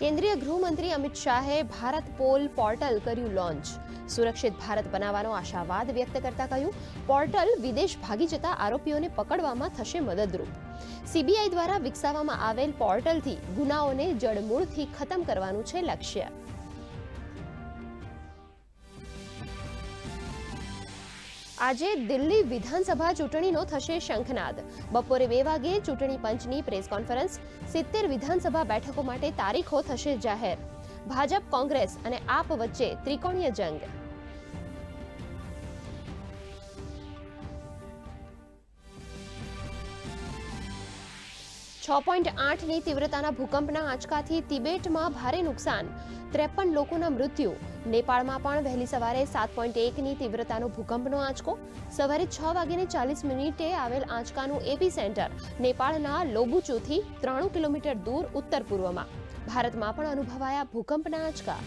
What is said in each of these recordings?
કેન્દ્રીય ગૃહમંત્રી અમિત શાહે ભારત પોલ પોર્ટલ કર્યું લોન્ચ। સુરક્ષિત ભારત બનાવવાનો આશાવાદ વ્યક્ત કરતા કહ્યું, પોર્ટલ વિદેશ ભાગી જતા આરોપીઓને પકડવામાં થશે મદદરૂપ। સીબીઆઈ દ્વારા વિકસાવવામાં આવેલ પોર્ટલથી ગુનાઓને જડમૂળથી ખતમ કરવાનું છે લક્ષ્ય। આજે દિલ્હી વિધાનસભા ચૂંટણીનો થશે શંખનાદ। બપોરે 2 વાગે ચૂંટણી પંચની પ્રેસ કોન્ફરન્સ। 70 વિધાનસભા બેઠકો માટે તારીખો થશે જાહેર। ભાજપ, કોંગ્રેસ અને આપ વચ્ચે ત્રિકોણીય જંગ। .8ની તીવ્રતાના ભૂકંપના આંચકાથી તિબેટમાં ભારે નુકસાન, 53 લોકોના મૃત્યુ। નેપાળમાં પણ વહેલી સવારે 7.1ની તીવ્રતાનો ભૂકંપનો આંચકો। સવારે 6:40 આવેલ આંચકાનું એપી સેન્ટર નેપાળના લોબુચુથી 93 કિલોમીટર દૂર ઉત્તર પૂર્વમાં। ભારતમાં પણ અનુભવાયા ભૂકંપના આંચકા।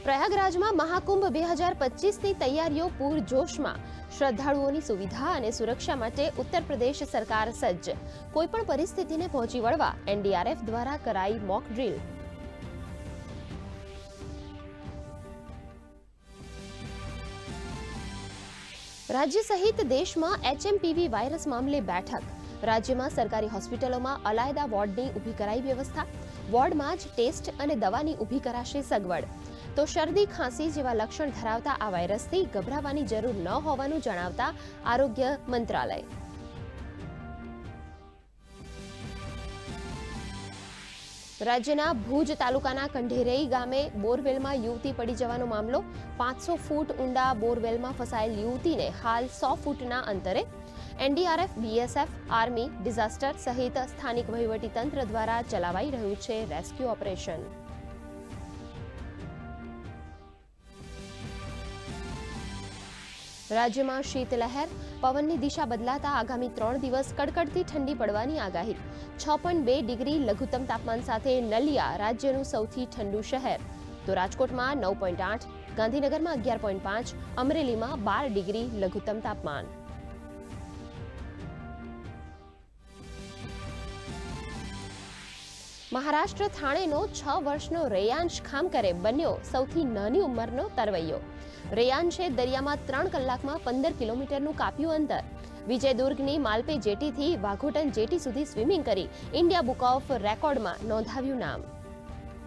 પ્રયાગરાજમાં મહાકુંભ 2025ની તૈયારીઓ પૂરજોશમાં। શ્રદ્ધાળુઓની સુવિધા અને સુરક્ષા માટે ઉત્તર પ્રદેશ સરકાર સજ્જ। કોઈપણ પરિસ્થિતિને પહોંચી વળવા એનડીઆરએફ દ્વારા કરાઈ મોક ડ્રીલ। રાજ્ય સહિત દેશમાં એચએમપીવી વાયરસ મામલે બેઠક। રાજ્યમાં સરકારી હોસ્પિટલોમાં અલાયદા વોર્ડની ઊભી કરાઈ વ્યવસ્થા। વોર્ડમાં જ ટેસ્ટ અને દવાની ઊભી કરાશે સગવડ। તો શરદી, ખાંસી જેવા લક્ષણ ધરાવતા આ વાયરસથી ગભરાવાની જરૂર ન હોવાનું જણાવતા આરોગ્ય મંત્રાલય। રાજ્યના ભુજ તાલુકાના કંઢેરઈ ગામે બોરવેલમાં યુવતી પડી જવાનો મામલો। 500 ફૂટ ઊંડા બોરવેલમાં ફસાયેલ યુવતીને હાલ 100 ફૂટના અંતરે। એનડીઆરએફ, બીએસએફ, આર્મી, ડિઝાસ્ટર સહિત સ્થાનિક વહીવટીતંત્ર દ્વારા ચલાવાઈ રહ્યું છે રેસ્ક્યુ ઓપરેશન। રાજ્યમાં શીતલહેર, પવનની દિશા બદલાતા આગામી 3 દિવસ કડકડતી ઠંડી પડવાની આગાહી। 6.2 ડિગ્રી લઘુત્તમ તાપમાન સાથે નલિયા રાજ્યનું સૌથી ઠંડુ શહેર। તો રાજકોટમાં 9.8, ગાંધીનગરમાં 11.5, અમરેલીમાં 12 ડિગ્રી લઘુત્તમ તાપમાન। મહારાષ્ટ્ર થાણેનો 6 વર્ષનો રેયાંશ ખામકરે બન્યો સૌથી નાની ઉંમરનો તરવૈયો। રેયાંશે દરિયામાં 3 કલાકમાં 15 કિલોમીટરનું કાપ્યું અંતર। વિજયદુર્ગની માલપે જેટીથી વાઘોટન જેટી સુધી સ્વિમિંગ કરી ઇન્ડિયા બુક ઓફ રેકોર્ડમાં નોંધાવ્યું નામ।